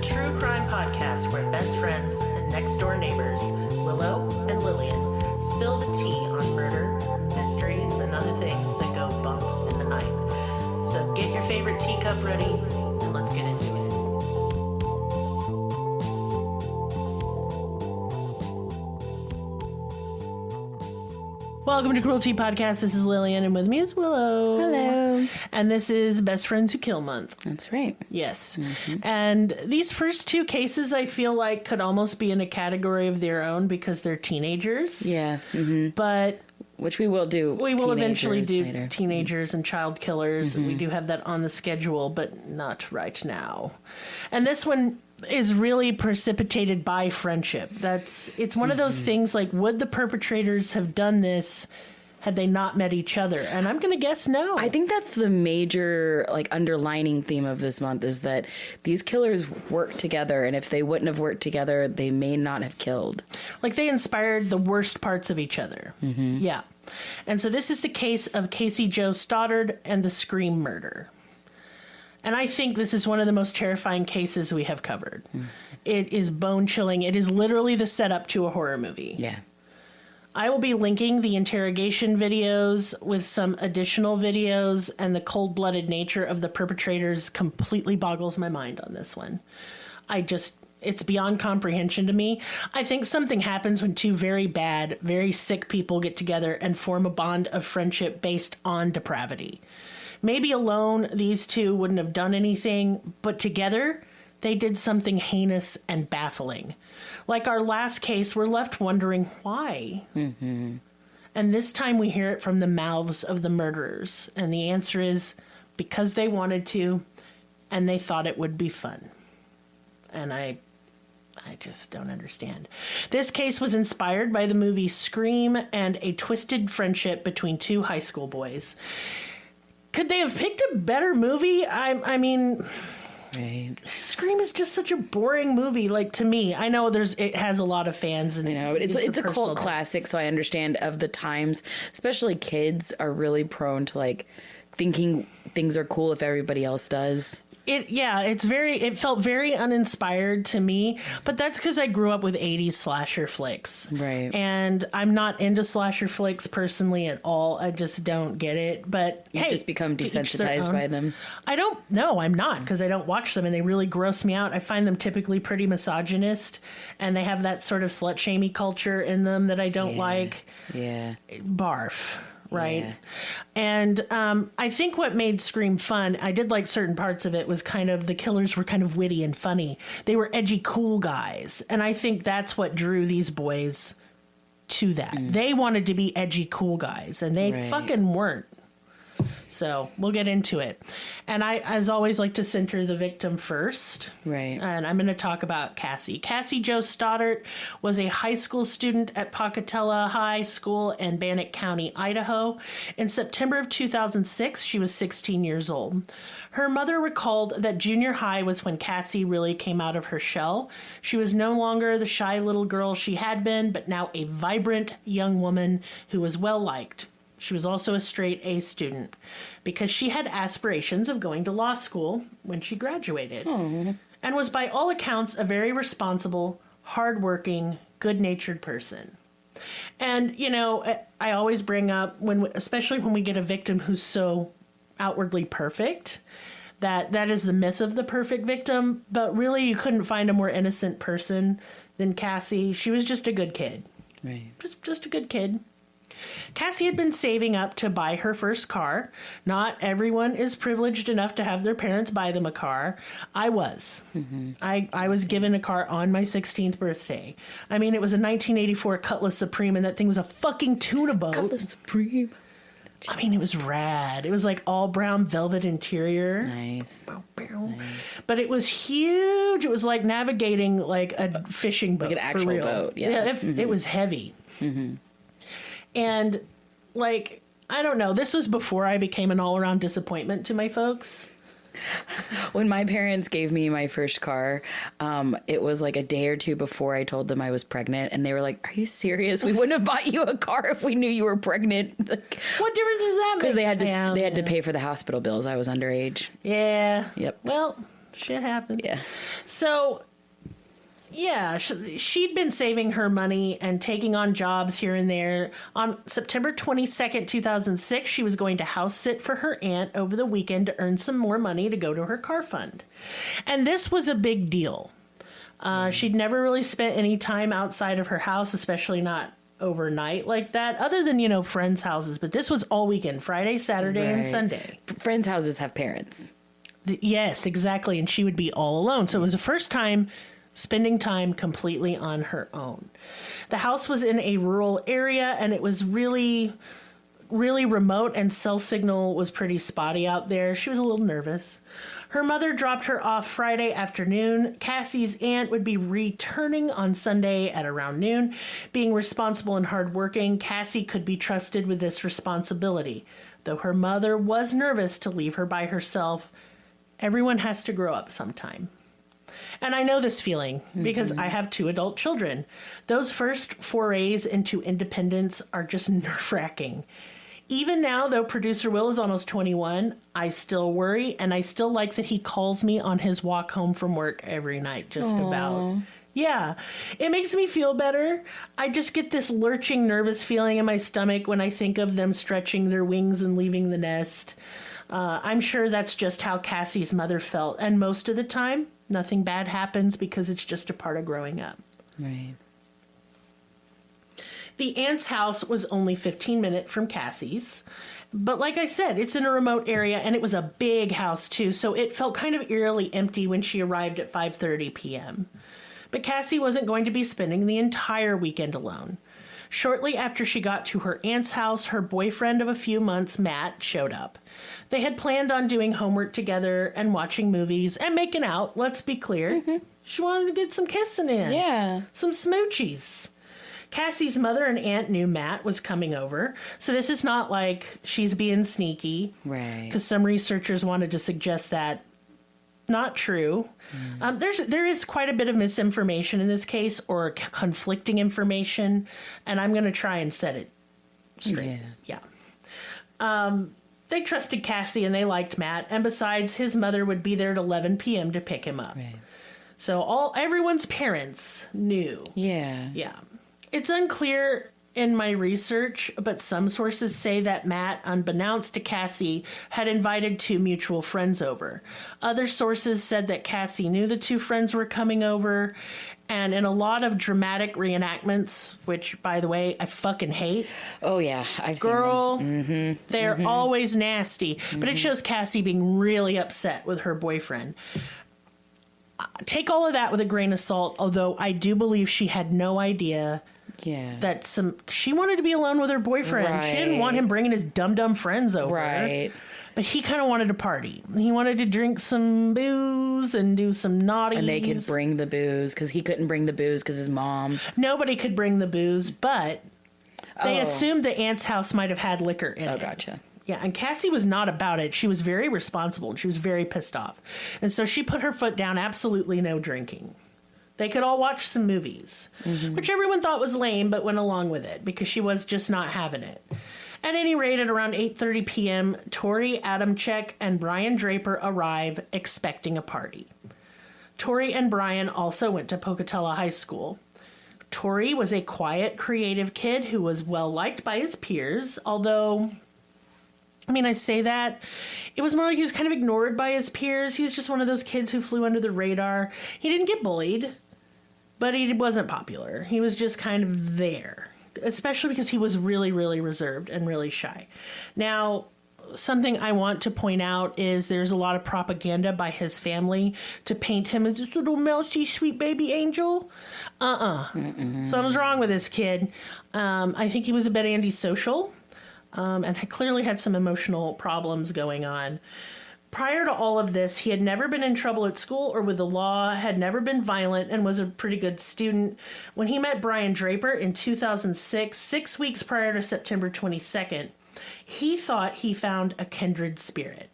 true crime podcast where best friends and next door neighbors, Willow and Lillian, spill the tea on murder, mysteries, and other things that go bump in the night. So get your favorite teacup ready and let's get into it. Welcome to Cruelty Podcast. This is Lillian, and with me is Willow. Hello. And this is Best Friends Who Kill Month. That's right. Yes. Mm-hmm. And these first two cases, I feel like, could almost be in a category of their own because they're teenagers. Yeah. Mm-hmm. But... which we will do. We will eventually do later. Teenagers and child killers. Mm-hmm. We do have that on the schedule, but not right now. And this one is really precipitated by friendship. It's one of those things like, would the perpetrators have done this had they not met each other? And I'm going to guess no. I think that's the major underlining theme of this month is that these killers work together, and if they wouldn't have worked together, they may not have killed. Like they inspired the worst parts of each other. Mm-hmm. Yeah. And so this is the case of Cassie Jo Stoddart and the Scream murder. And I think this is one of the most terrifying cases we have covered. Mm. It is bone-chilling. It is literally the setup to a horror movie. Yeah. I will be linking the interrogation videos with some additional videos, and the cold-blooded nature of the perpetrators completely boggles my mind on this one. It's beyond comprehension to me. I think something happens when two very bad, very sick people get together and form a bond of friendship based on depravity. Maybe alone, these two wouldn't have done anything, but together, they did something heinous and baffling. Like our last case, we're left wondering why. Mm-hmm. And this time we hear it from the mouths of the murderers. And the answer is because they wanted to, and they thought it would be fun. And I just don't understand. This case was inspired by the movie Scream and a twisted friendship between two high school boys. Could they have picked a better movie? I mean... Right. Scream is just such a boring movie, like, to me. I know it has a lot of fans, and it's a cult classic, so I understand of the times, especially kids are really prone to thinking things are cool if everybody else does. It felt very uninspired to me, but that's because I grew up with 80s slasher flicks. Right. And I'm not into slasher flicks personally at all. I just don't get it. But You've just become desensitized by them. I'm not, because I don't watch them and they really gross me out. I find them typically pretty misogynist, and they have that sort of slut-shamey culture in them that I don't like. Yeah. Barf. Right. Yeah. And I think what made Scream fun, I did like certain parts of it, was the killers were kind of witty and funny. They were edgy, cool guys. And I think that's what drew these boys to that. They wanted to be edgy, cool guys, and they fucking weren't. So we'll get into it. And I, as always, like to center the victim first. Right. And I'm going to talk about Cassie. Cassie Jo Stoddart was a high school student at Pocatello High School in Bannock County, Idaho. In September of 2006, she was 16 years old. Her mother recalled that junior high was when Cassie really came out of her shell. She was no longer the shy little girl she had been, but now a vibrant young woman who was well-liked. She was also a straight A student because she had aspirations of going to law school when she graduated. Aww. And was by all accounts a very responsible, hardworking, good-natured person. And, I always bring up, especially when we get a victim who's so outwardly perfect, that is the myth of the perfect victim. But really, you couldn't find a more innocent person than Cassie. She was just a good kid. Right. Just a good kid. Cassie had been saving up to buy her first car. Not everyone is privileged enough to have their parents buy them a car. I was. Mm-hmm. I was given a car on my 16th birthday. I mean, it was a 1984 Cutlass Supreme, and that thing was a fucking tuna boat. Cutlass Supreme. I mean, it was rad. It was like all brown velvet interior. Nice. Nice. But it was huge. It was like navigating like a fishing boat. Like an actual boat. Yeah, it was heavy. Mm-hmm. And, I don't know. This was before I became an all-around disappointment to my folks. When my parents gave me my first car, it was like a day or two before I told them I was pregnant. And they were like, are you serious? We wouldn't have bought you a car if we knew you were pregnant. What difference does that make? Because they had to pay for the hospital bills. I was underage. Yeah. Yep. Well, Shit happens. Yeah. So, yeah, she'd been saving her money and taking on jobs here and there. On September 22nd, 2006, she was going to house sit for her aunt over the weekend to earn some more money to go to her car fund. And this was a big deal. She'd never really spent any time outside of her house, especially not overnight like that, other than, you know, friends' houses. But this was all weekend, Friday, Saturday, and Sunday. Friends' houses have parents. Yes, exactly. And she would be all alone. So it was the first time spending time completely on her own. The house was in a rural area, and it was really, really remote, and cell signal was pretty spotty out there. She was a little nervous. Her mother dropped her off Friday afternoon. Cassie's aunt would be returning on Sunday at around noon. Being responsible and hardworking, Cassie could be trusted with this responsibility. Though her mother was nervous to leave her by herself, everyone has to grow up sometime. And I know this feeling because I have 2 adult children. Those first forays into independence are just nerve-wracking. Even now, though producer Will is almost 21, I still worry, and I still like that he calls me on his walk home from work every night, just about. Yeah, it makes me feel better. I just get this lurching, nervous feeling in my stomach when I think of them stretching their wings and leaving the nest. I'm sure that's just how Cassie's mother felt, and most of the time, nothing bad happens because it's just a part of growing up. Right. The aunt's house was only 15 minutes from Cassie's. But like I said, it's in a remote area, and it was a big house too, so it felt kind of eerily empty when she arrived at 5:30 p.m. But Cassie wasn't going to be spending the entire weekend alone. Shortly after she got to her aunt's house, her boyfriend of a few months, Matt, showed up. They had planned on doing homework together and watching movies and making out, let's be clear. She wanted to get some kissing in. Yeah. Some smoochies. Cassie's mother and aunt knew Matt was coming over, so this is not like she's being sneaky. Right. Because some researchers wanted to suggest that. Not true. There is quite a bit of misinformation in this case, or conflicting information, and I'm going to try and set it straight. Yeah. They trusted Cassie and they liked Matt, and besides, his mother would be there at 11 p.m. to pick him up. Right. So everyone's parents knew. Yeah. Yeah. It's unclear in my research, but some sources say that Matt, unbeknownst to Cassie, had invited 2 mutual friends over. Other sources said that Cassie knew the 2 friends were coming over, and in a lot of dramatic reenactments, which, by the way, I fucking hate. Oh, yeah. I've seen Girl, them. They're always nasty. But it shows Cassie being really upset with her boyfriend. Take all of that with a grain of salt, although I do believe she had no idea that she wanted to be alone with her boyfriend. Right. She didn't want him bringing his dumb friends over. Right. But he kind of wanted to party. He wanted to drink some booze and do some naughties. And they could bring the booze because he couldn't bring the booze because his mom. Nobody could bring the booze, but they assumed the aunt's house might have had liquor in it. Oh, gotcha. Yeah, and Cassie was not about it. She was very responsible, and she was very pissed off. And so she put her foot down, absolutely no drinking. They could all watch some movies, which everyone thought was lame, but went along with it because she was just not having it. At any rate, at around 8:30 p.m., Torey, Adamcik, and Brian Draper arrive expecting a party. Torey and Brian also went to Pocatello High School. Torey was a quiet, creative kid who was well-liked by his peers, although... I mean, I say that. It was more like he was kind of ignored by his peers. He was just one of those kids who flew under the radar. He didn't get bullied, but he wasn't popular. He was just kind of there, especially because he was really, really reserved and really shy. Now, something I want to point out is there's a lot of propaganda by his family to paint him as this little mousy, sweet baby angel. Something's wrong with this kid. I think he was a bit antisocial. And had clearly had some emotional problems going on. Prior to all of this, he had never been in trouble at school or with the law, had never been violent, and was a pretty good student. When he met Brian Draper in 2006, 6 weeks prior to September 22nd, he thought he found a kindred spirit.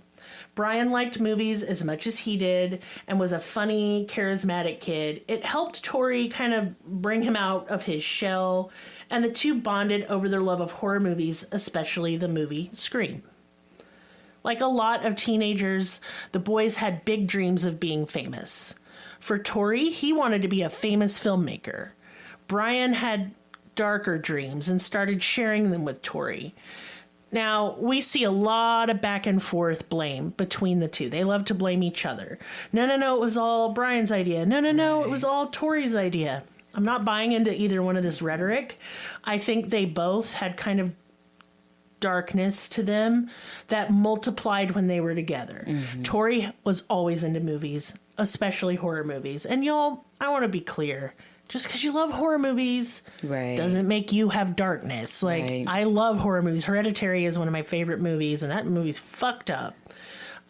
Brian liked movies as much as he did and was a funny, charismatic kid. It helped Torey kind of bring him out of his shell, and the two bonded over their love of horror movies, especially the movie Scream. Like a lot of teenagers, the boys had big dreams of being famous. For Torey, he wanted to be a famous filmmaker. Brian had darker dreams and started sharing them with Torey. Now, we see a lot of back and forth blame between the two. They love to blame each other. No, it was all Brian's idea. No, it was all Torey's idea. I'm not buying into either one of this rhetoric. I think they both had kind of darkness to them that multiplied when they were together. Torey was always into movies, especially horror movies. And y'all, I want to be clear. Just because you love horror movies doesn't make you have darkness. Like, I love horror movies. Hereditary is one of my favorite movies, and that movie's fucked up.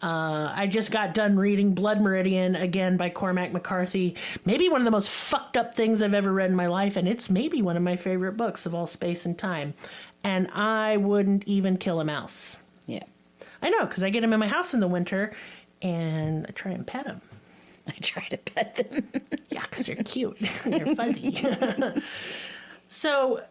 I just got done reading Blood Meridian again by Cormac McCarthy. Maybe one of the most fucked up things I've ever read in my life, and it's maybe one of my favorite books of all space and time. And I wouldn't even kill a mouse. Yeah. I know, because I get them in my house in the winter, and I try and pet them. I try to pet them. Yeah, because they're cute. They're fuzzy. So,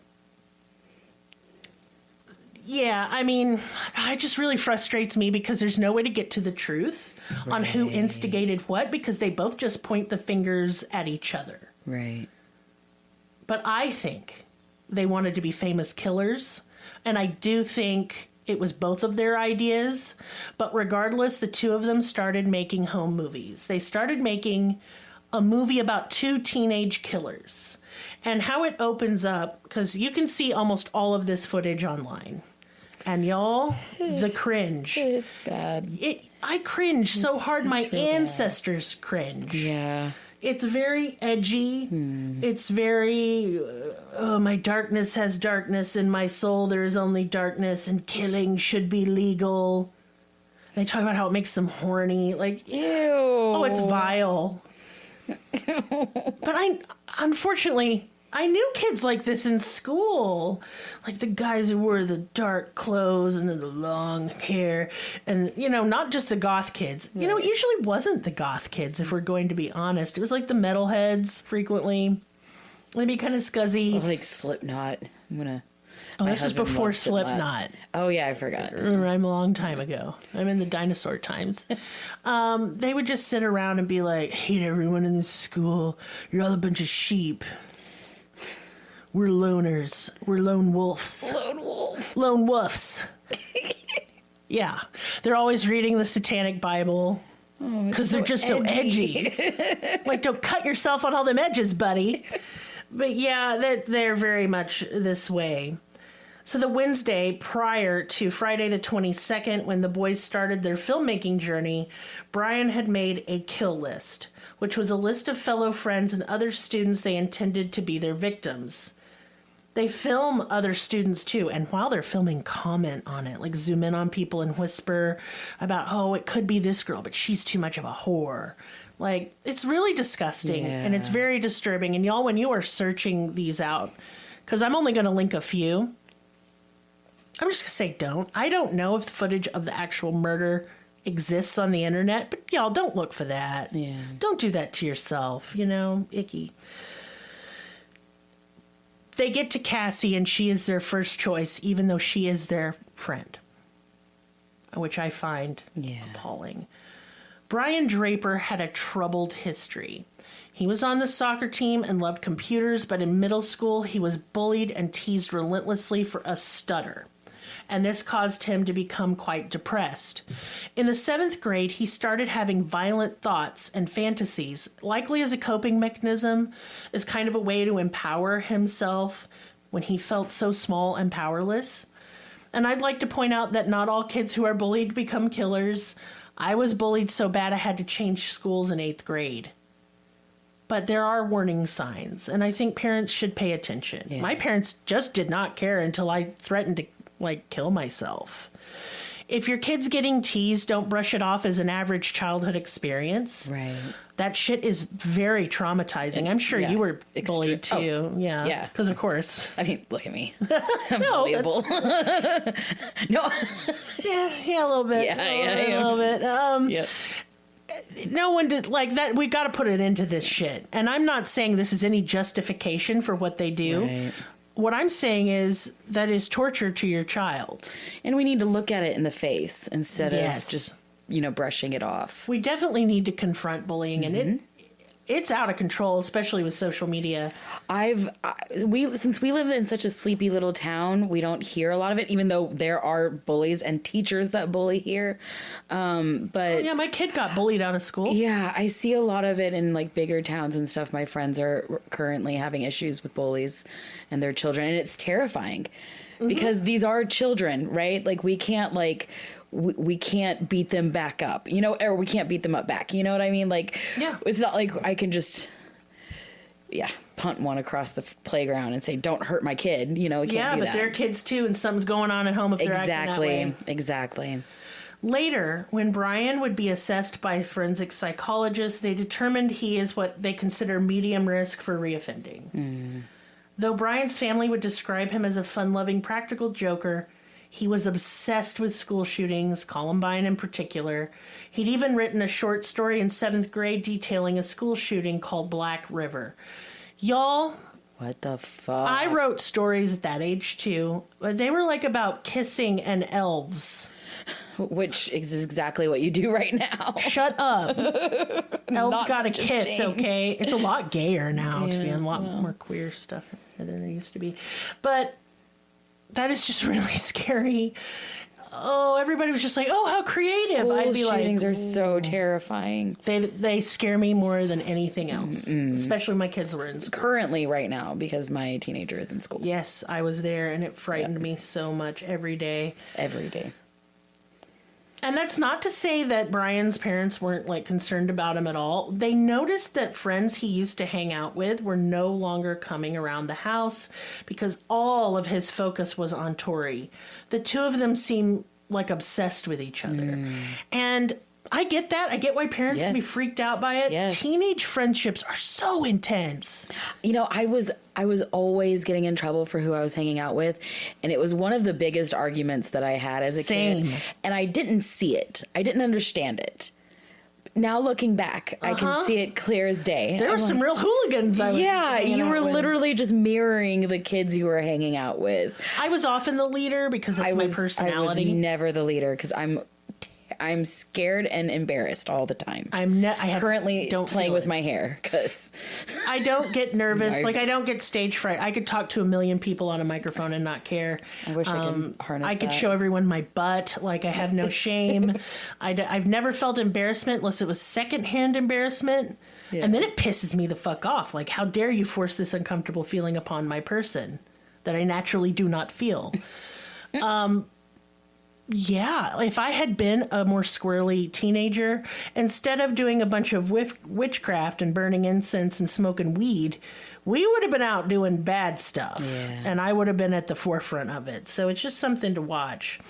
yeah, I mean, it just really frustrates me because there's no way to get to the truth on who instigated what, because they both just point the fingers at each other. Right. But I think they wanted to be famous killers, and I do think it was both of their ideas. But regardless, the two of them started making home movies. They started making a movie about two teenage killers. And how it opens up, because you can see almost all of this footage online. And y'all, the cringe. It's bad. I cringe so hard, my ancestors cringe. Yeah. It's very edgy. It's very, my darkness has darkness in my soul. There is only darkness, and killing should be legal. They talk about how it makes them horny. Like, Ew. Oh, it's vile. But unfortunately, I knew kids like this in school. Like the guys who wore the dark clothes and the long hair. And, not just the goth kids. It usually wasn't the goth kids, if we're going to be honest. It was like the metalheads frequently. They'd be kind of scuzzy. Oh, like Slipknot. This was before Slipknot. Oh, yeah, I forgot. I'm a long time ago. I'm in the dinosaur times. They would just sit around and be like, hate everyone in this school. You're all a bunch of sheep. We're loners. We're lone wolves. Lone wolves. Yeah. They're always reading the Satanic Bible. Because they're just so edgy. Like, don't cut yourself on all them edges, buddy. But yeah, they're very much this way. So the Wednesday prior to Friday the 22nd, when the boys started their filmmaking journey, Brian had made a kill list, which was a list of fellow friends and other students they intended to be their victims. They film other students too, and while they're filming, comment on it, like zoom in on people and whisper about, oh, it could be this girl, but she's too much of a whore. Like, it's really disgusting, and it's very disturbing. And y'all, when you are searching these out, because I'm only going to link a few, I'm just going to say don't. I don't know if the footage of the actual murder exists on the internet, but y'all, don't look for that. Yeah. Don't do that to yourself, icky. They get to Cassie, and she is their first choice, even though she is their friend, which I find appalling. Brian Draper had a troubled history. He was on the soccer team and loved computers, but in middle school, he was bullied and teased relentlessly for a stutter. And this caused him to become quite depressed. In the 7th grade, he started having violent thoughts and fantasies, likely as a coping mechanism, as kind of a way to empower himself when he felt so small and powerless. And I'd like to point out that not all kids who are bullied become killers. I was bullied so bad I had to change schools in 8th grade. But there are warning signs, and I think parents should pay attention. Yeah. My parents just did not care until I threatened to kill myself. If your kid's getting teased, don't brush it off as an average childhood experience. Right. That shit is very traumatizing. I'm sure you were bullied too. Oh, yeah. Because of course. I mean, look at me. I'm bullyable. No. Yeah, a little bit. A little bit. No one did like that. We got to put it into this shit. And I'm not saying this is any justification for what they do. Right. what I'm saying is that is torture to your child. And we need to look at it in the face instead Yes. of just, brushing it off. We definitely need to confront bullying, and it's out of control, especially with social media. Since we live in such a sleepy little town, we don't hear a lot of it, even though there are bullies and teachers that bully here. But Yeah, my kid got bullied out of school. yeah, I see a lot of it in like bigger towns and stuff. My friends are currently having issues with bullies and their children, and it's terrifying because these are children, right? Like we can't we can't beat them back up, or we can't beat them up back. You know what I mean? Like, Yeah. It's not like I can just, punt one across the playground and say, "Don't hurt my kid." We can't Yeah, do but that. they're kids too, and something's going on at home if they're acting that way. Exactly. Later, when Brian would be assessed by forensic psychologists, they determined he is what they consider medium risk for reoffending. Though Brian's family would describe him as a fun-loving, practical joker, he was obsessed with school shootings, Columbine in particular. He'd even written a short story in 7th grade detailing a school shooting called Black River. Y'all, What the fuck? I wrote stories at that age too. They were like about kissing and elves. Which is exactly what you do right now. Shut up. Elves Not got a much has kiss, changed. okay? It's a lot gayer now, to be Yeah, a lot more queer stuff than there used to be. But that is just really scary. Oh, everybody was just like, oh, how creative. School I'd be shootings like, are so terrifying. they scare me more than anything else, especially when my kids were in school. Currently, right now, because my teenager is in school Yes, I was there, and it frightened me so much every day. every day. And that's not to say that Brian's parents weren't like concerned about him at all. They noticed that friends he used to hang out with were no longer coming around the house because all of his focus was on Torey. The two of them seem like obsessed with each other. And I get that. I get why parents can be Yes. freaked out by it. Yes. Teenage friendships are so intense. I was always getting in trouble for who I was hanging out with, and it was one of the biggest arguments that I had as a Same. kid. And I didn't see it. I didn't understand it. Now looking back, I can see it clear as day. There were some real hooligans. I was hanging you out were with. literally just mirroring the kids you were hanging out with. I was often the leader because that's my personality. I was never the leader because I'm scared and embarrassed all the time. I have, Currently don't playing feel with it. my hair because I don't get nervous. Like, I Nervous. don't get stage fright. I could talk to a million people on a microphone and not care. I wish I could harness I could that. show everyone my butt. Like, I have no shame. I've never felt embarrassment unless it was secondhand embarrassment. Yeah. And then it pisses me the fuck off. Like, how dare you force this uncomfortable feeling upon my person that I naturally do not feel? Yeah, if I had been a more squirrely teenager, instead of doing a bunch of witchcraft and burning incense and smoking weed, we would have been out doing bad stuff. Yeah. And I would have been at the forefront of it. So it's just something to watch.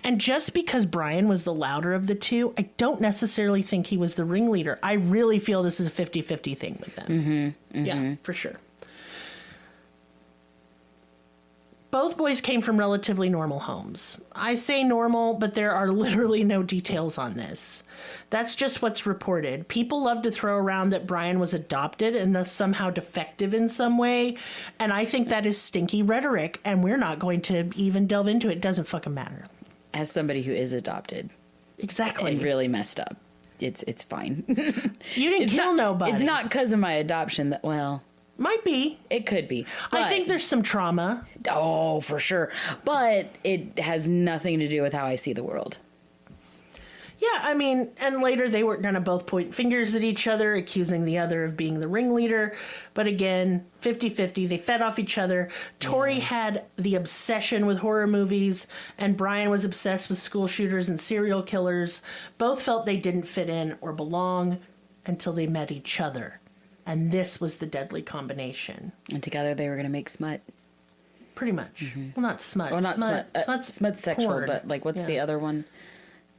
And just because Brian was the louder of the two, I don't necessarily think he was the ringleader. I really feel this is a 50-50 thing with them. Yeah, for sure. Both boys came from relatively normal homes. I say normal, but there are literally no details on this. That's just what's reported. People love to throw around that Brian was adopted and thus somehow defective in some way, and I think that is stinky rhetoric, and we're not going to even delve into it. It doesn't fucking matter. as somebody who is adopted Exactly. and really messed up, it's fine. You didn't kill nobody. It's not because of my adoption that, well, Might be. it could be. I but- think there's some trauma. Oh, for sure. But it has nothing to do with how I see the world. Yeah, I mean, and later they were going to both point fingers at each other, accusing the other of being the ringleader. But again, 50-50, they fed off each other. Torey had the obsession with horror movies, and Brian was obsessed with school shooters and serial killers. Both felt they didn't fit in or belong until they met each other. And this was the deadly combination. And together they were going to make smut. Pretty much. Well, not smut. Well, not smut. Smut's sexual, porn. but like, what's Yeah. the other one?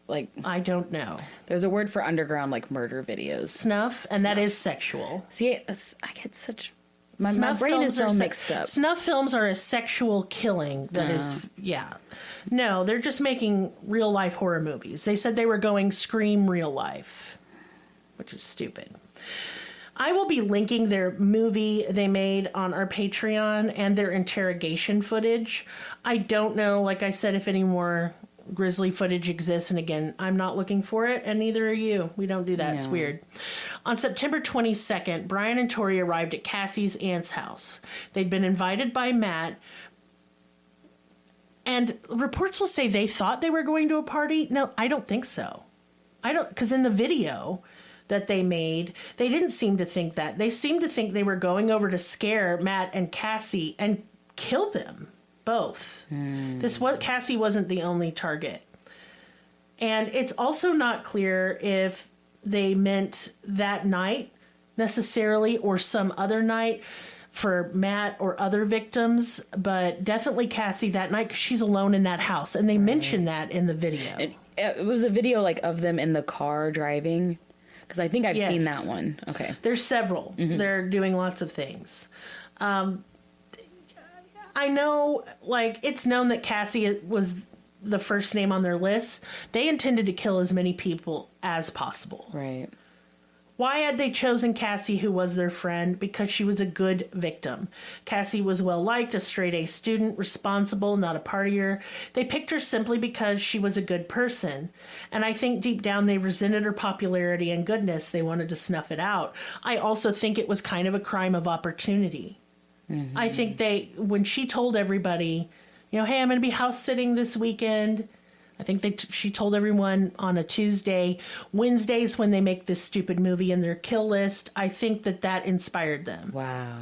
Like, I don't know. there's a word for underground, like murder videos. Snuff, and that Snuff. is sexual. See, I get such... My Snuff brain is films so are se- mixed up. Snuff films are a sexual killing that is, yeah. No, they're just making real life horror movies. They said they were going Scream real life, which is stupid. I will be linking their movie they made on our Patreon and their interrogation footage. I don't know, like I said, if any more grisly footage exists. And again, I'm not looking for it, and neither are you. We don't do that. No. It's weird. On September 22nd, Brian and Torey arrived at Cassie's aunt's house. They'd been invited by Matt. And reports will say they thought they were going to a party. No, I don't think so. Because in the video that they made, they didn't seem to think that. They seemed to think they were going over to scare Matt and Cassie and kill them both. Cassie wasn't the only target. And it's also not clear if they meant that night necessarily or some other night for Matt or other victims, but definitely Cassie that night because she's alone in that house. And they mentioned that in the video. It was a video like of them in the car driving. Because I think I've seen that one. Okay. There's several. Mm-hmm. They're doing lots of things. I know, like, it's known that Cassie was the first name on their list. They intended to kill as many people as possible. Right. Why had they chosen Cassie, who was their friend? Because she was a good victim. Cassie was well-liked, a straight-A student, responsible, not a partier. They picked her simply because she was a good person. And I think deep down they resented her popularity and goodness. They wanted to snuff it out. I also think it was kind of a crime of opportunity. Mm-hmm. I think when she told everybody, hey, I'm going to be house-sitting this weekend. I think she told everyone on a Tuesday. Wednesdays when they make this stupid movie in their kill list, I think that inspired them. Wow.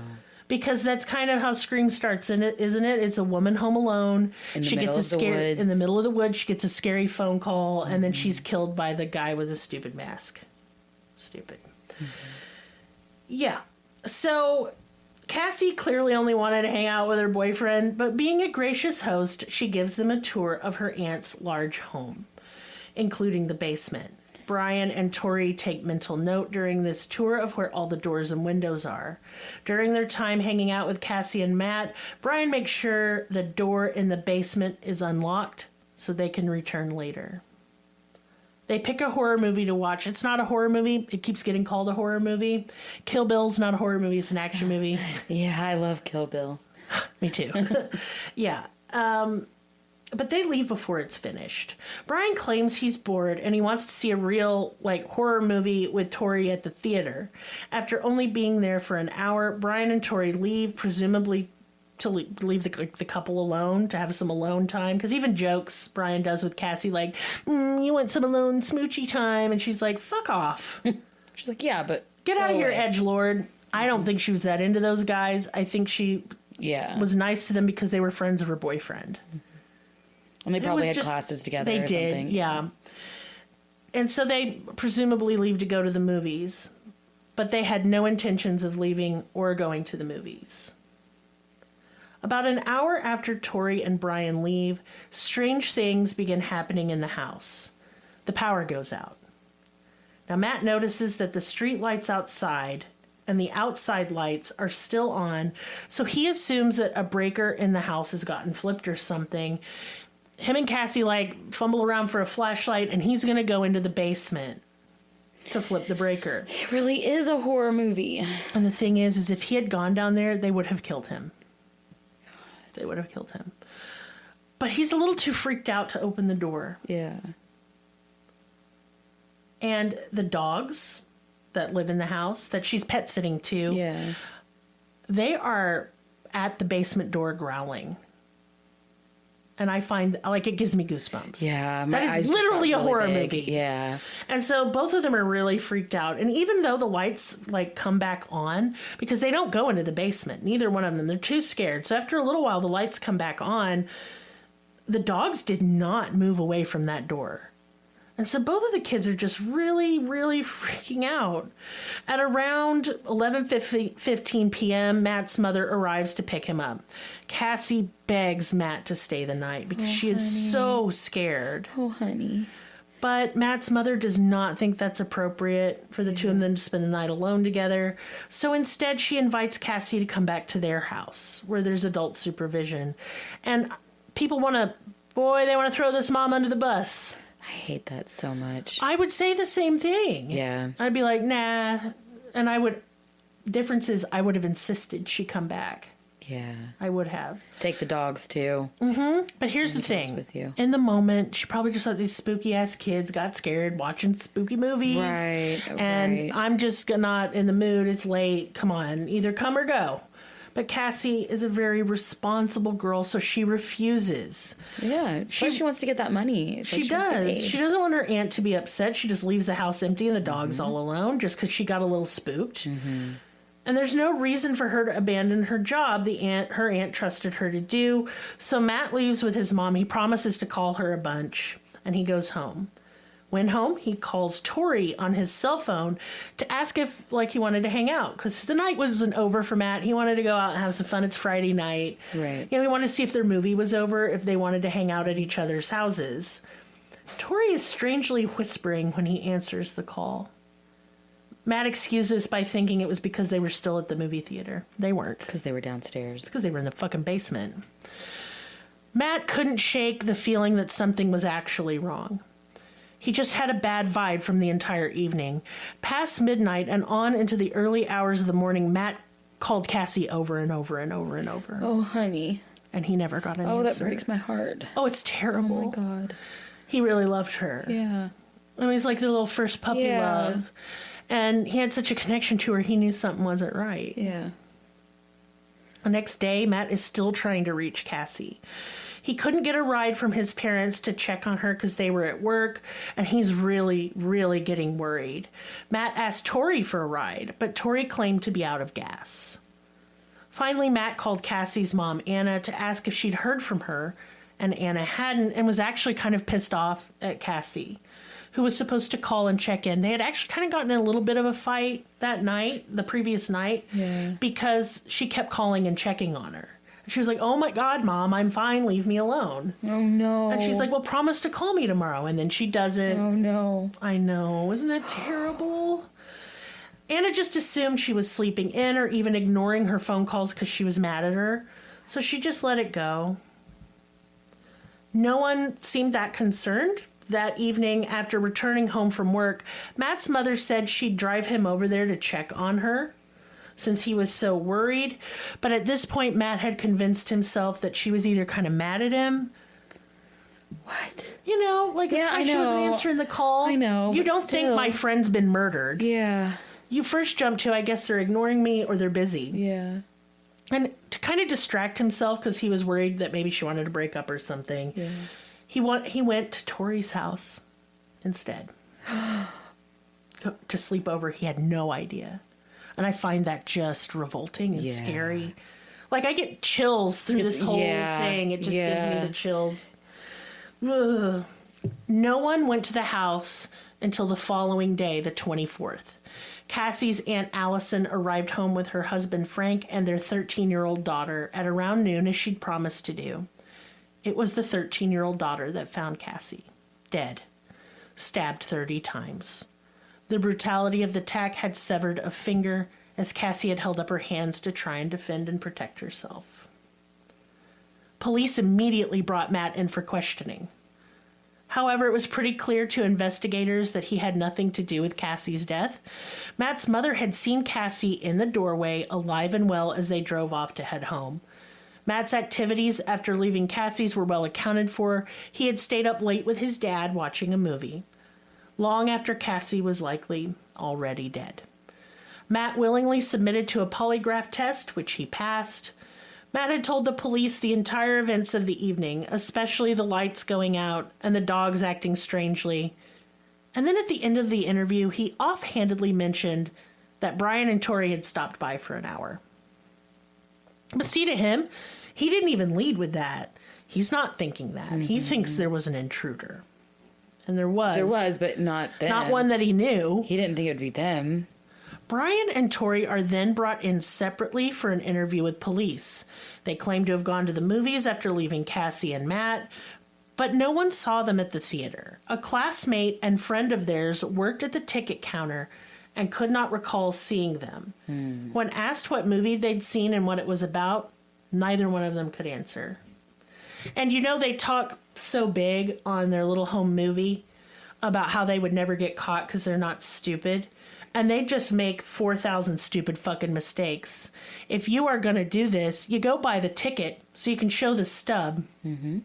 Because that's kind of how Scream starts, isn't it? It's a woman home alone. She gets in the middle of the woods. She gets a scary phone call, and then she's killed by the guy with a stupid mask. Stupid. Mm-hmm. Yeah. So Cassie clearly only wanted to hang out with her boyfriend, but being a gracious host, she gives them a tour of her aunt's large home, including the basement. Brian and Torey take mental note during this tour of where all the doors and windows are. During their time hanging out with Cassie and Matt, Brian makes sure the door in the basement is unlocked so they can return later. They pick a horror movie to watch. It's not a horror movie. It keeps getting called a horror movie. Kill Bill's not a horror movie. It's an action movie. Yeah, I love Kill Bill. Me too. Yeah. But they leave before it's finished. Brian claims he's bored and he wants to see a real, horror movie with Torey at the theater. After only being there for an hour, Brian and Torey leave, presumably to leave the couple alone, to have some alone time. Because even jokes Brian does with Cassie, you want some alone smoochy time? And she's like, fuck off. She's like, yeah, but get out of here, edgelord. I don't think she was that into those guys. I think she was nice to them because they were friends of her boyfriend. And they probably had classes together or something. They did, yeah. And so they presumably leave to go to the movies. But they had no intentions of leaving or going to the movies. About an hour after Torey and Brian leave, strange things begin happening in the house. The power goes out. Now Matt notices that the street lights outside and the outside lights are still on, so he assumes that a breaker in the house has gotten flipped or something. Him and Cassie fumble around for a flashlight, and he's going to go into the basement to flip the breaker. It really is a horror movie. And the thing is if he had gone down there, they would have killed him. They would have killed him. But he's a little too freaked out to open the door. Yeah. And the dogs that live in the house, that she's pet sitting to, they are at the basement door growling. And I find, it gives me goosebumps. Yeah. That is literally a horror movie. Yeah. And so both of them are really freaked out. And even though the lights, come back on, because they don't go into the basement, neither one of them, they're too scared. So after a little while, the lights come back on. The dogs did not move away from that door. And so both of the kids are just really, really freaking out. At around 11:15 p.m., Matt's mother arrives to pick him up. Cassie begs Matt to stay the night because she is so scared. Oh, honey. But Matt's mother does not think that's appropriate for the two of them to spend the night alone together. So instead, she invites Cassie to come back to their house where there's adult supervision. And people want to throw this mom under the bus. I hate that so much. I would say the same thing. Yeah. I'd be like, nah. And I would difference is I would have insisted she come back. Yeah. I would have. Take the dogs, too. But here's the thing. With you. In the moment, she probably just let these spooky-ass kids got scared watching spooky movies. Right. And I'm just not in the mood. It's late. Come on. Either come or go. But Cassie is a very responsible girl, so she refuses. Yeah. She wants to get that money. She does. She doesn't want her aunt to be upset. She just leaves the house empty and the dog's all alone just because she got a little spooked. And there's no reason for her to abandon her job her aunt trusted her to do. So Matt leaves with his mom. He promises to call her a bunch, and he goes home. When home, he calls Torey on his cell phone to ask if, he wanted to hang out. Because the night wasn't over for Matt. He wanted to go out and have some fun. It's Friday night. Right. He wanted to see if their movie was over, if they wanted to hang out at each other's houses. Torey is strangely whispering when he answers the call. Matt excused this by thinking it was because they were still at the movie theater. They weren't. Because they were downstairs. Because they were in the fucking basement. Matt couldn't shake the feeling that something was actually wrong. He just had a bad vibe from the entire evening. Past midnight and on into the early hours of the morning, Matt called Cassie over and over and over and over. Oh, honey. And he never got an answer. Oh, that breaks my heart. Oh, it's terrible. Oh, my God. He really loved her. Yeah. I mean, it's like their little first puppy love. And he had such a connection to her, he knew something wasn't right. Yeah. The next day, Matt is still trying to reach Cassie. He couldn't get a ride from his parents to check on her because they were at work, and he's really, really getting worried. Matt asked Torey for a ride, but Torey claimed to be out of gas. Finally, Matt called Cassie's mom, Anna, to ask if she'd heard from her, and Anna hadn't, and was actually kind of pissed off at Cassie, who was supposed to call and check in. They had actually kind of gotten in a little bit of a fight that night, the previous night, because she kept calling and checking on her. And she was like, "Oh my God, Mom, I'm fine. Leave me alone." Oh, no. And she's like, "Well, promise to call me tomorrow." And then she doesn't. Oh, no. I know. Isn't that terrible? Anna just assumed she was sleeping in or even ignoring her phone calls because she was mad at her. So she just let it go. No one seemed that concerned. That evening, after returning home from work, Matt's mother said she'd drive him over there to check on her since he was so worried. But at this point, Matt had convinced himself that she was either kind of mad at him. What? It's why she wasn't answering the call. I know. You don't think my friend's been murdered. Yeah. You first jump to, I guess they're ignoring me or they're busy. Yeah. And to kind of distract himself because he was worried that maybe she wanted to break up or something. Yeah. He went to Torey's house instead to sleep over. He had no idea. And I find that just revolting and scary. I get chills through this whole thing. It just gives me the chills. Ugh. No one went to the house until the following day, the 24th. Cassie's Aunt Allison arrived home with her husband Frank and their 13-year-old daughter at around noon, as she'd promised to do. It was the 13-year-old daughter that found Cassie, dead, stabbed 30 times. The brutality of the attack had severed a finger as Cassie had held up her hands to try and defend and protect herself. Police immediately brought Matt in for questioning. However, it was pretty clear to investigators that he had nothing to do with Cassie's death. Matt's mother had seen Cassie in the doorway, alive and well, as they drove off to head home. Matt's activities after leaving Cassie's were well accounted for. He had stayed up late with his dad watching a movie, long after Cassie was likely already dead. Matt willingly submitted to a polygraph test, which he passed. Matt had told the police the entire events of the evening, especially the lights going out and the dogs acting strangely. And then at the end of the interview, he offhandedly mentioned that Brian and Torey had stopped by for an hour. But see, to him, he didn't even lead with that. He's not thinking that. Mm-hmm. He thinks there was an intruder. And there was. There was, but not them. Not one that he knew. He didn't think it would be them. Brian and Torey are then brought in separately for an interview with police. They claim to have gone to the movies after leaving Cassie and Matt, but no one saw them at the theater. A classmate and friend of theirs worked at the ticket counter and could not recall seeing them. When asked what movie they'd seen and what it was about, neither one of them could answer. And they talk so big on their little home movie about how they would never get caught because they're not stupid. And they just make 4,000 stupid fucking mistakes. If you are going to do this, you go buy the ticket so you can show the stub. Mm-hmm.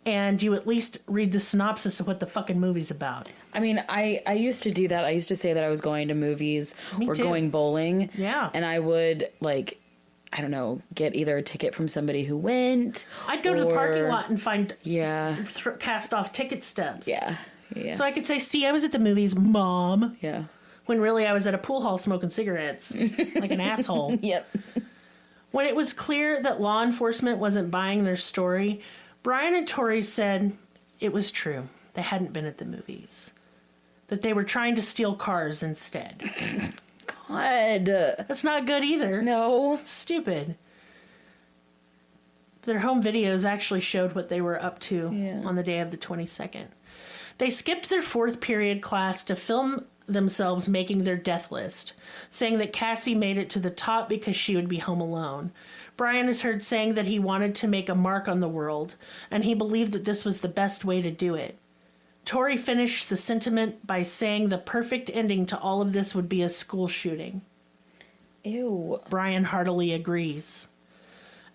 And you at least read the synopsis of what the fucking movie's about. I mean, I used to do that. I used to say that I was going to movies or going bowling. Yeah. And I would, like, I don't know, get either a ticket from somebody who went. I'd go to the parking lot and find cast off ticket stubs. Yeah. Yeah. So I could say, see, I was at the movies, Mom. Yeah. When really I was at a pool hall smoking cigarettes. Like an asshole. Yep. When it was clear that law enforcement wasn't buying their story, Brian and Torey said it was true. They hadn't been at the movies. That they were trying to steal cars instead. God. That's not good either. No. It's stupid. Their home videos actually showed what they were up to on the day of the 22nd. They skipped their fourth period class to film themselves making their death list, saying that Cassie made it to the top because she would be home alone. Brian is heard saying that he wanted to make a mark on the world, and he believed that this was the best way to do it. Torey finished the sentiment by saying the perfect ending to all of this would be a school shooting. Ew. Brian heartily agrees.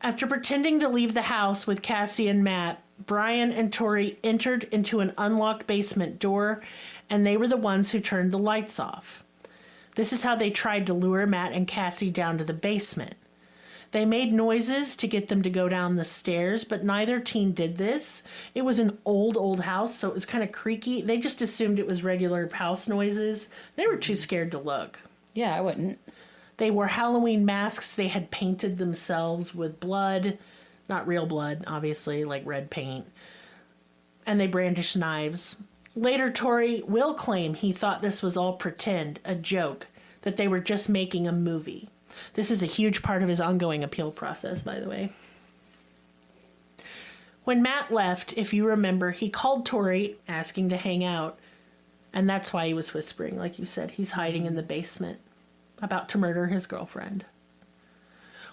After pretending to leave the house with Cassie and Matt, Brian and Torey entered into an unlocked basement door, and they were the ones who turned the lights off. This is how they tried to lure Matt and Cassie down to the basement. They made noises to get them to go down the stairs, but neither teen did this. It was an old house, so it was kind of creaky. They just assumed it was regular house noises. They were too scared to look. Yeah, I wouldn't. They wore Halloween masks they had painted themselves with blood. Not real blood, obviously, like red paint. And they brandished knives. Later, Torey will claim he thought this was all pretend, a joke, that they were just making a movie. This is a huge part of his ongoing appeal process, by the way. When Matt left, if you remember, he called Torey asking to hang out. And that's why he was whispering, like you said. He's hiding in the basement, about to murder his girlfriend.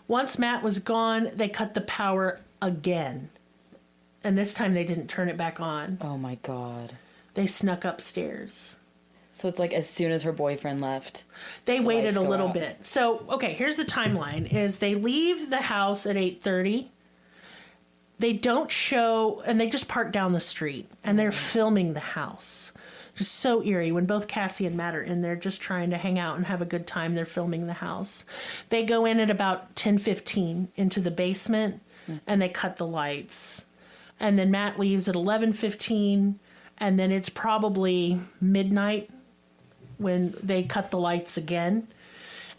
Once Matt was gone, they cut the power again. And this time they didn't turn it back on. Oh my God. They snuck upstairs. So it's like as soon as her boyfriend left. They waited a little bit. So, okay, here's the timeline. Is they leave the house at 8:30. They don't show, and they just park down the street. And they're filming the house. Just so eerie. When both Cassie and Matt are in there just trying to hang out and have a good time, they're filming the house. They go in at about 10:15 into the basement, and they cut the lights. And then Matt leaves at 11:15, and then it's probably midnight when they cut the lights again.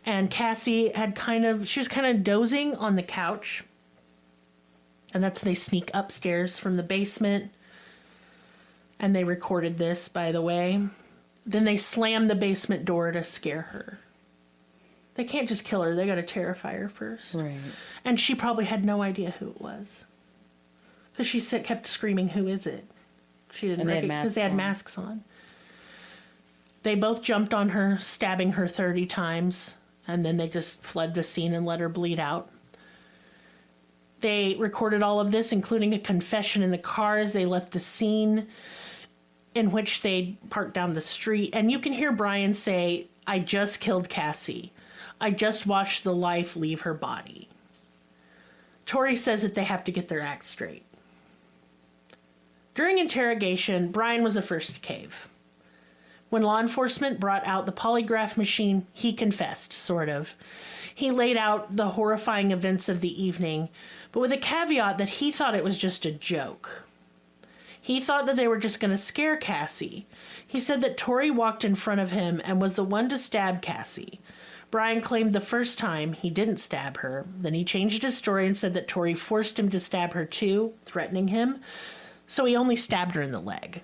And Cassie she was kind of dozing on the couch. And that's they sneak upstairs from the basement. And they recorded this, by the way. Then they slam the basement door to scare her. They can't just kill her. They got to terrify her first. Right. And she probably had no idea who it was. Because she kept screaming, "Who is it?" She didn't recognize because they had masks on. They both jumped on her, stabbing her 30 times. And then they just fled the scene and let her bleed out. They recorded all of this, including a confession in the car as they left the scene, in which they parked down the street. And you can hear Brian say, "I just killed Cassie. I just watched the life leave her body." Torey says that they have to get their act straight. During interrogation, Brian was the first to cave. When law enforcement brought out the polygraph machine, he confessed, sort of. He laid out the horrifying events of the evening, but with a caveat that he thought it was just a joke. He thought that they were just going to scare Cassie. He said that Torey walked in front of him and was the one to stab Cassie. Brian claimed the first time he didn't stab her. Then he changed his story and said that Torey forced him to stab her too, threatening him. So he only stabbed her in the leg.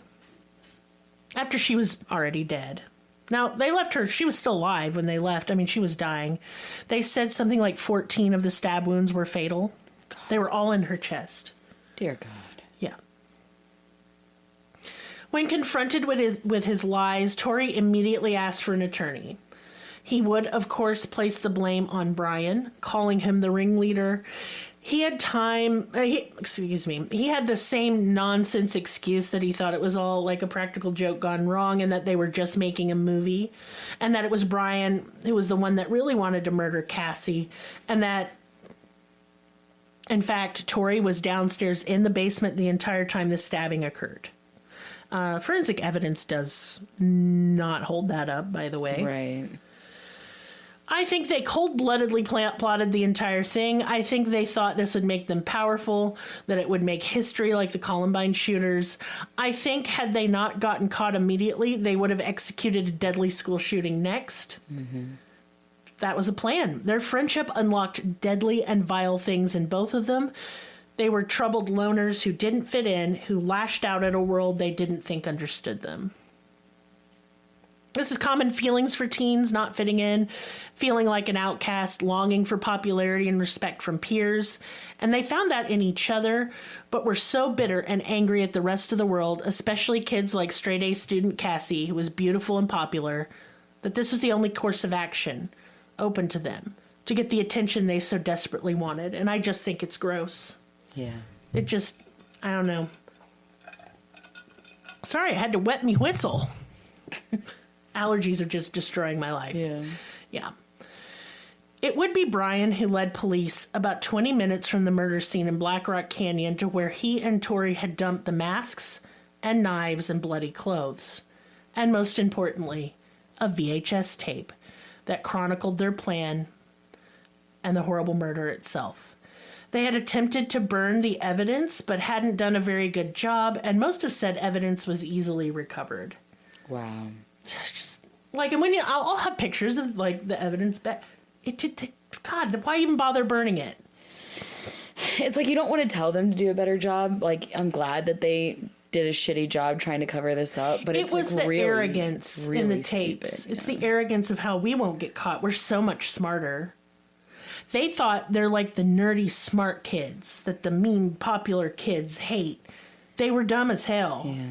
After she was already dead. Now, they left her, she was still alive when they left. I mean, she was dying. They said something like 14 of the stab wounds were fatal. They were all in her chest. Dear God. Yeah. When confronted with his lies, Torey immediately asked for an attorney. He would, of course, place the blame on Brian, calling him the ringleader, he had time. He had the same nonsense excuse that he thought it was all like a practical joke gone wrong and that they were just making a movie and that it was Brian who was the one that really wanted to murder Cassie and that, in fact, Torey was downstairs in the basement the entire time the stabbing occurred. Forensic evidence does not hold that up, by the way. Right. I think they cold-bloodedly plotted the entire thing. I think they thought this would make them powerful, that it would make history like the Columbine shooters. I think had they not gotten caught immediately, they would have executed a deadly school shooting next. Mm-hmm. That was a plan. Their friendship unlocked deadly and vile things in both of them. They were troubled loners who didn't fit in, who lashed out at a world they didn't think understood them. This is common feelings for teens, not fitting in, feeling like an outcast, longing for popularity and respect from peers. And they found that in each other, but were so bitter and angry at the rest of the world, especially kids like straight-A student Cassie, who was beautiful and popular, that this was the only course of action open to them to get the attention they so desperately wanted. And I just think it's gross. Yeah. It just, I don't know. Sorry, I had to wet me whistle. Allergies are just destroying my life. Yeah. It would be Brian who led police about 20 minutes from the murder scene in Black Rock Canyon to where he and Torey had dumped the masks and knives and bloody clothes. And most importantly, a VHS tape that chronicled their plan and the horrible murder itself. They had attempted to burn the evidence, but hadn't done a very good job, and most of said evidence was easily recovered. Wow. Just like, and when I'll have pictures of like the evidence, but God, why even bother burning it? It's like you don't want to tell them to do a better job. Like, I'm glad that they did a shitty job trying to cover this up, but it was like the arrogance in the tapes. Stupid, it's the arrogance of how we won't get caught. We're so much smarter. They thought they're like the nerdy smart kids that the mean popular kids hate. They were dumb as hell. Yeah.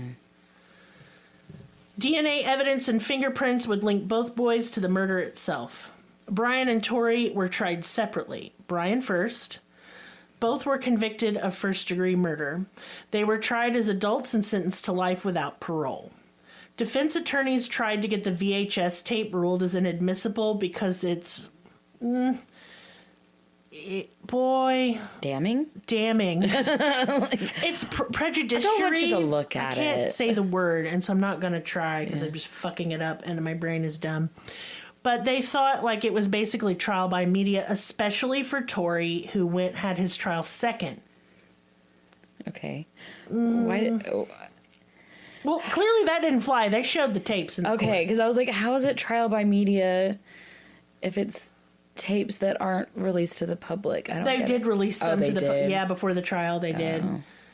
DNA evidence and fingerprints would link both boys to the murder itself. Brian and Torey were tried separately. Brian first. Both were convicted of first-degree murder. They were tried as adults and sentenced to life without parole. Defense attorneys tried to get the VHS tape ruled as inadmissible because it's... damning. It's prejudicial. I don't want you to look at it. I can't say the word, and so I'm not going to try because I'm just fucking it up and my brain is dumb. But they thought like it was basically trial by media, especially for Torey, who had his trial second. Okay. Why? Well, clearly that didn't fly. They showed the tapes. Okay, because I was like, how is it trial by media if it's tapes that aren't released to the public? They did release some to the public. Yeah, before the trial they did.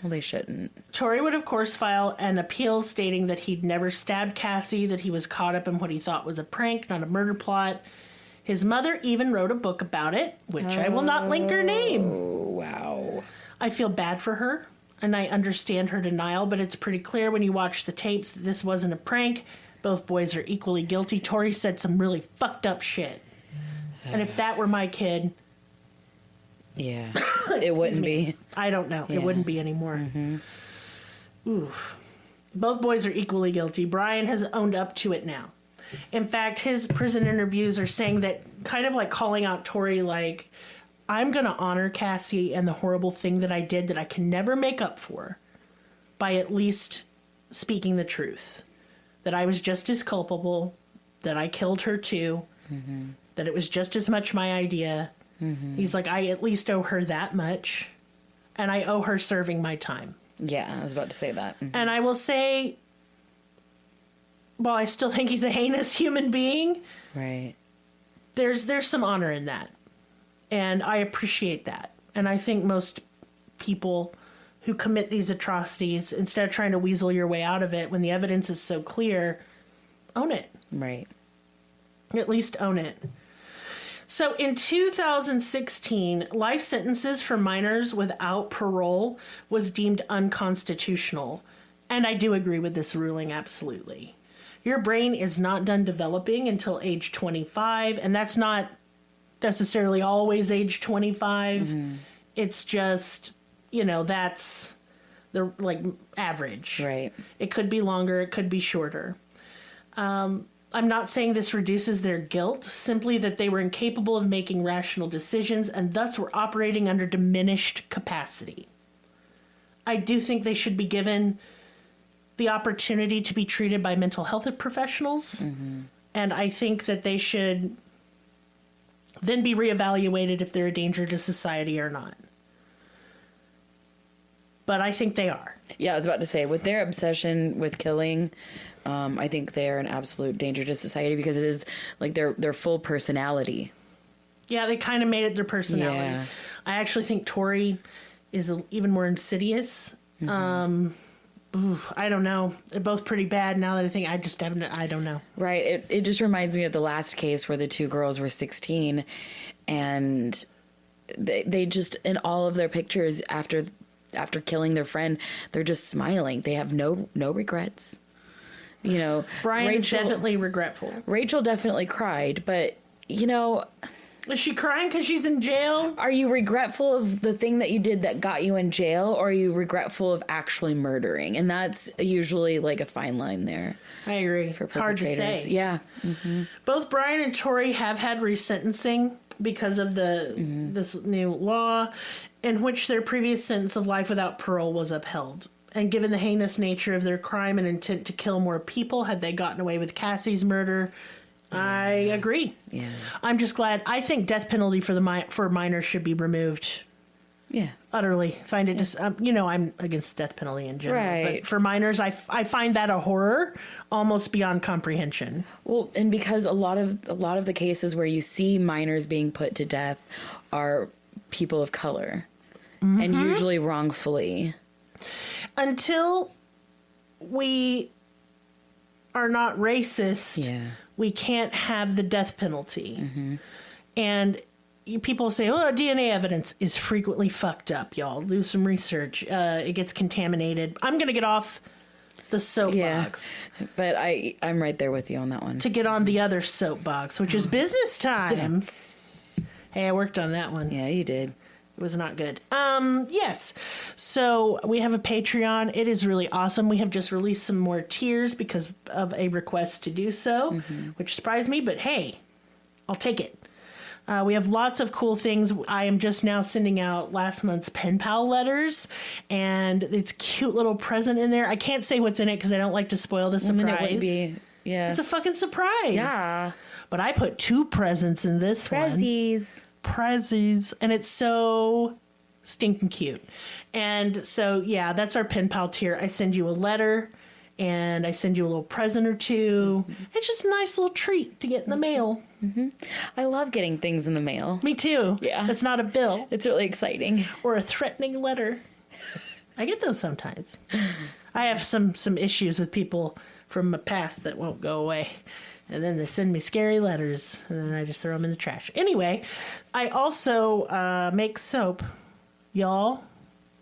Well, they shouldn't. Torey would, of course, file an appeal stating that he'd never stabbed Cassie, that he was caught up in what he thought was a prank, not a murder plot. His mother even wrote a book about it, which I will not link her name. Oh, wow. I feel bad for her, and I understand her denial, but it's pretty clear when you watch the tapes that this wasn't a prank. Both boys are equally guilty. Torey said some really fucked up shit. And if that were my kid... Yeah, it wouldn't be. I don't know. Yeah. It wouldn't be anymore. Mm-hmm. Oof. Both boys are equally guilty. Brian has owned up to it now. In fact, his prison interviews are saying that, kind of like calling out Torey, like, I'm going to honor Cassie and the horrible thing that I did that I can never make up for by at least speaking the truth. That I was just as culpable, that I killed her too, that it was just as much my idea. He's like, I at least owe her that much, and I owe her serving my time. Yeah, I was about to say that. And I will say, while I still think he's a heinous human being, right? There's some honor in that, and I appreciate that. And I think most people who commit these atrocities, instead of trying to weasel your way out of it when the evidence is so clear, own it. Right. At least own it. So in 2016, life sentences for minors without parole was deemed unconstitutional. And I do agree with this ruling, absolutely. Your brain is not done developing until age 25, and that's not necessarily always age 25. It's just, that's the average. Right. It could be longer. It could be shorter. I'm not saying this reduces their guilt, simply that they were incapable of making rational decisions and thus were operating under diminished capacity. I do think they should be given the opportunity to be treated by mental health professionals. Mm-hmm. And I think that they should then be reevaluated if they're a danger to society or not. But I think they are. Yeah, I was about to say, with their obsession with killing, I think they are an absolute danger to society because it is like their full personality. Yeah, they kind of made it their personality. Yeah. I actually think Torey is even more insidious. Mm-hmm. I don't know. They're both pretty bad now that I think. I don't know. Right. It just reminds me of the last case where the two girls were 16 and they just, in all of their pictures after killing their friend, they're just smiling. They have no regrets. Brian is definitely regretful. Rachel definitely cried, but is she crying because she's in jail? Are you regretful of the thing that you did that got you in jail, or are you regretful of actually murdering? And that's usually like a fine line there. I agree. For it's hard to say. Yeah. Mm-hmm. Both Brian and Torey have had resentencing because of this new law in which their previous sentence of life without parole was upheld. And given the heinous nature of their crime and intent to kill more people, had they gotten away with Cassie's murder, I agree. Yeah. I'm just glad. I think death penalty for minors should be removed. Yeah. Utterly. Find it just, I'm against the death penalty in general. Right. But for minors, I find that a horror almost beyond comprehension. Well, and because a lot of the cases where you see minors being put to death are people of color, mm-hmm. and usually wrongfully. Until we are not racist, we can't have the death penalty. Mm-hmm. And people say, DNA evidence is frequently fucked up, y'all. Do some research. It gets contaminated. I'm going to get off the soapbox. Yeah, but I'm right there with you on that one. To get on the other soapbox, which is business time. Hey, I worked on that one. Yeah, you did. It was not good. Yes. So we have a Patreon. It is really awesome. We have just released some more tiers because of a request to do so, mm-hmm. which surprised me, but hey, I'll take it. We have lots of cool things. I am just now sending out last month's pen pal letters, and it's a cute little present in there. I can't say what's in it because I don't like to spoil the surprise. It's a fucking surprise. Yeah. But I put 2 presents in this one. Prezzies, and it's so stinking cute. And so, yeah, that's our pen pal tier. I send you a letter, and I send you a little present or two. Mm-hmm. It's just a nice little treat to get in the mail. Mm-hmm. I love getting things in the mail. Me too. Yeah. It's not a bill. It's really exciting. Or a threatening letter. I get those sometimes. I have some issues with people from my past that won't go away. And then they send me scary letters, and then I just throw them in the trash. Anyway, I also make soap. Y'all,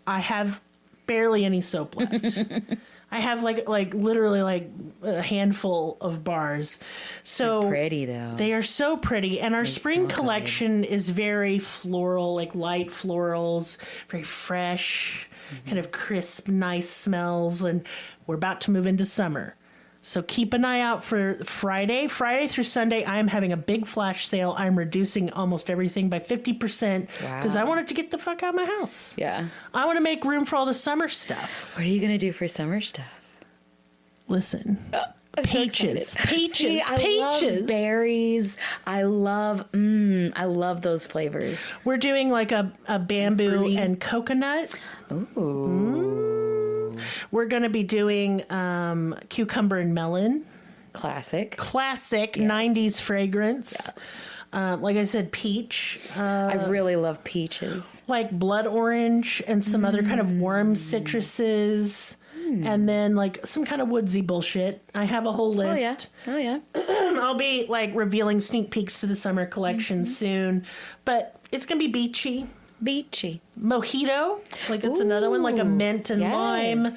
I have barely any soap left. I have like literally like a handful of bars. So they're pretty though. They are so pretty, and our spring collection is very floral, like light florals, very fresh, kind of crisp, nice smells, and we're about to move into summer. So keep an eye out for Friday through Sunday. I am having a big flash sale. I'm reducing almost everything by 50% because I wanted to get the fuck out of my house. Yeah. I want to make room for all the summer stuff. What are you going to do for summer stuff? Listen. Peaches. See, I love berries. I love those flavors. We're doing like a bamboo and coconut. Ooh. We're going to be doing cucumber and melon. Classic. Yes. 90s fragrance. Yes. Like I said, peach. I really love peaches. Like blood orange and some other kind of warm citruses. And then like some kind of woodsy bullshit. I have a whole list. Oh yeah. I'll be like revealing sneak peeks to the summer collection soon. But it's going to be beachy. Beachy. Mojito. Like it's another one, like a mint and lime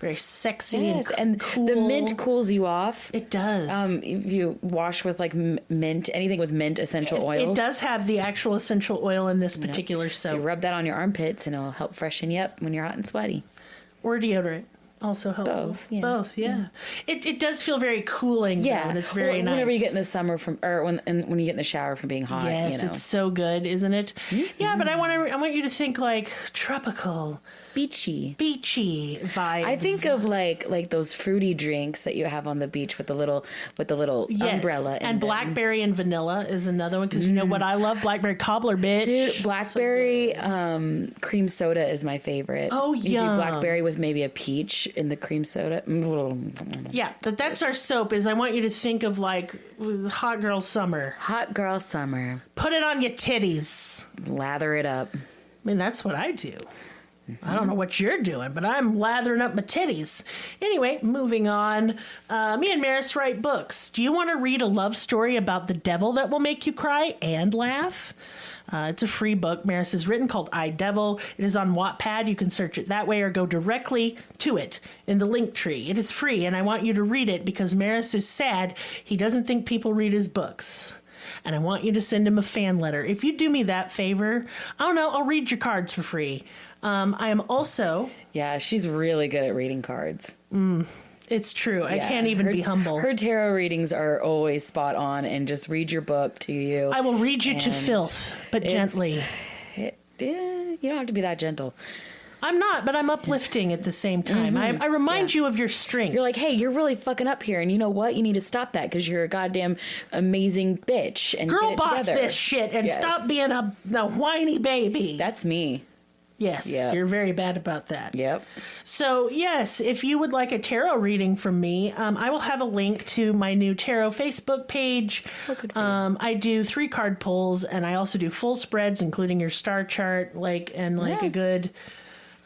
Very sexy. Yes, and and cool. the mint cools you off. It does. If you wash with like mint, anything with mint essential oils. It does have the actual essential oil in this particular So soap. you rub that on your armpits and it'll help freshen you up when you're hot and sweaty. Or deodorant. Also helpful. Both, yeah. Both, yeah. It does feel very cooling. Yeah, though, and it's very nice. Whenever you get in the summer when you get in the shower from being hot. Yes, you know. it's so good, isn't it? Yeah, but I want you to think like tropical, beachy vibes. I think of like those fruity drinks that you have on the beach with the little Yes, umbrella in and them. blackberry and vanilla is another one because you know what I love, blackberry cobbler, bitch. Dude, blackberry cream soda is my favorite. Oh, You yum. do blackberry with maybe a peach in the cream soda. Yeah, that's our soap. Is I want you to think of like hot girl summer. Hot girl summer. Put it on your titties. Lather it up. I mean, that's what I do. I don't know what you're doing, but I'm lathering up my titties. Anyway, moving on. Me and Maris write books. Do you want to read a love story about the devil that will make you cry and laugh? It's a free book Maris has written called I Devil. It is on Wattpad. You can search it that way or go directly to it in the link tree. It is free, and I want you to read it because Maris is sad. He doesn't think people read his books. And I want you to send him a fan letter. If you do me that favor, I don't know, I'll read your cards for free. I am also... Yeah, she's really good at reading cards. It's true. I Yeah, can't even be humble. Her tarot readings are always spot on, and just read your book to you. I will read you to filth, but gently. You don't have to be that gentle. I'm not, but I'm uplifting at the same time. I remind you of your strength. You're like, hey, you're really fucking up here, and you know what? You need to stop that because you're a goddamn amazing bitch. And Girl get it boss together. this shit and Yes. stop being a whiny baby. That's me. Yes, Yep. you're very bad about that. Yep. So, yes, if you would like a tarot reading from me, I will have a link to my new tarot Facebook page. good for you. I do 3 card pulls, and I also do full spreads, including your star chart, a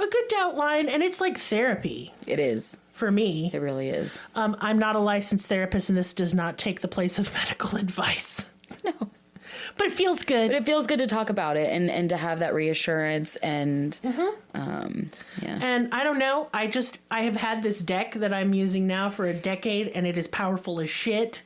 good outline, and it's like therapy It is. for me. It really is. I'm not a licensed therapist, and this does not take the place of medical advice. No. But it feels good. But it feels good to talk about it and to have that reassurance and yeah. And I don't know, I have had this deck that I'm using now for a decade, and it is powerful as shit.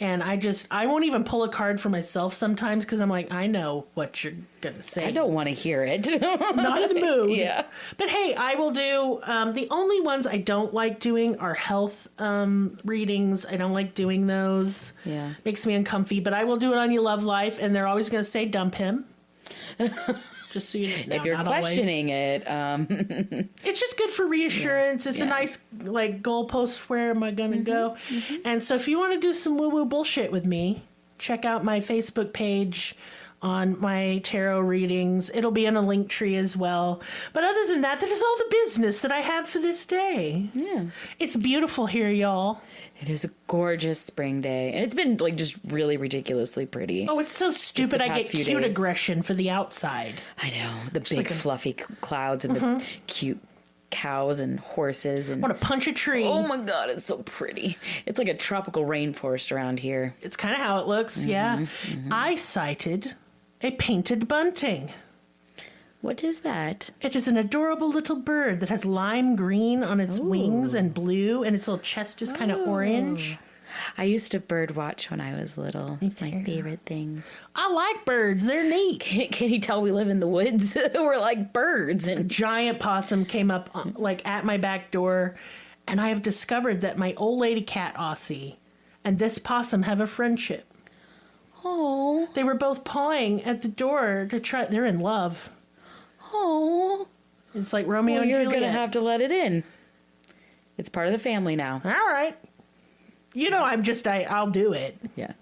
And I won't even pull a card for myself sometimes because I'm like, I know what you're going to say. I don't want to hear it. Not in the mood. Yeah. But hey, I will do, the only ones I don't like doing are health readings. I don't like doing those. Yeah. Makes me uncomfy, but I will do it on Your Love Life, and they're always going to say dump him. Just so you know. If you're not always. questioning it, It's just good for reassurance. It's a Yeah. nice goalpost. Where am I going to go? And so if you want to do some woo-woo bullshit with me, check out my Facebook page on my tarot readings. It'll be in a link tree as well. But other than that, that is all the business that I have for this day. yeah. It's beautiful here, y'all. It is a gorgeous spring day. And it's been just really ridiculously pretty. Oh, it's so stupid. I past get few cute days. aggression for the outside. I know. The big fluffy clouds and the cute cows and horses and I want to punch a tree. oh my god, it's so pretty. It's like a tropical rainforest around here. It's kind of how it looks, yeah. I sighted a painted bunting. What is that? It is an adorable little bird that has lime green on its wings and blue, and its little chest is kind of orange. I used to bird watch when I was little. It's my favorite thing. I like birds. They're neat. Can you tell we live in the woods? We're like birds. And Giant possum came up at my back door, and I have discovered that my old lady cat Aussie and this possum have a friendship. oh, They were both pawing at the door to try. They're in love. oh. It's like Romeo Well, and you're Juliet. gonna have to let it in. It's part of the family now. All right. You know, I'll do it. Yeah,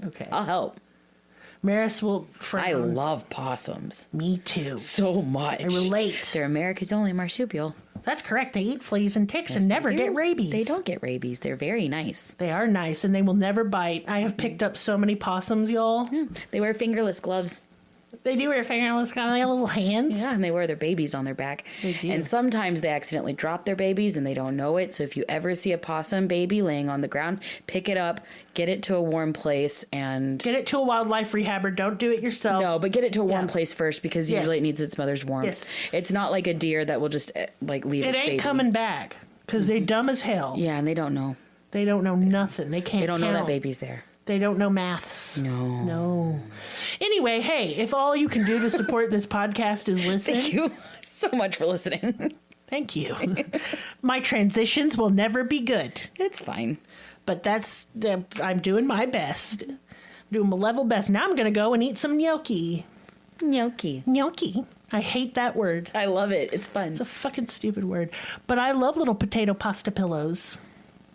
Okay. I'll help. Maris will frown. I love possums Me too. so much. I relate. They're America's only marsupial. That's correct. They eat fleas and ticks and never They do. get rabies. They don't get rabies. They're very nice. They are nice and they will never bite. I have picked up so many possums, y'all. They wear fingerless gloves. They do wear fingerless, kind of like little hands. Yeah, and they wear their babies on their back. They do. And sometimes they accidentally drop their babies and they don't know it. So if you ever see a possum baby laying on the ground, pick it up, get it to a warm place, and Get it to a wildlife rehabber. Don't do it yourself. no, but get it to a warm Yeah. place first because Yes. usually it needs its mother's warmth. Yes. It's not like a deer that will just leave It its ain't baby. coming back. Because they're dumb as hell. Yeah, and they don't know. They don't know nothing. They can't They don't count. know that baby's there. They don't know maths. No. Anyway, hey, if all you can do to support this podcast is listen. Thank you so much for listening. Thank you. My transitions will never be good. It's fine. But I'm doing my best. Doing my level best. Now I'm going to go and eat some gnocchi. Gnocchi. I hate that word. I love it. It's fun. It's a fucking stupid word. But I love little potato pasta pillows.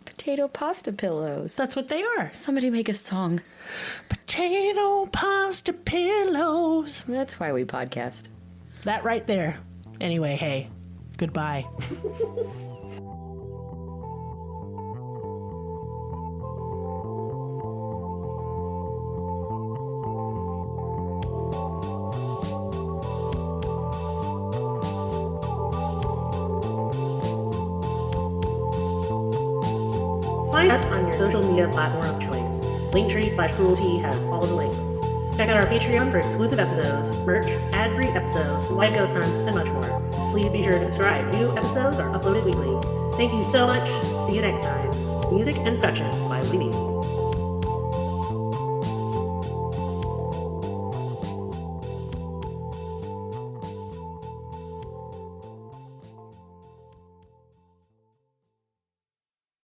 Potato pasta pillows. That's what they are. Somebody make a song. Potato pasta pillows. That's why we podcast. That right there. Anyway, hey, goodbye. Find us on your social media platform of choice. Linktree/Cruelty has all the links. Check out our Patreon for exclusive episodes, merch, ad-free episodes, live ghost hunts, and much more. Please be sure to subscribe. New episodes are uploaded weekly. Thank you so much. See you next time. Music and production by Lee.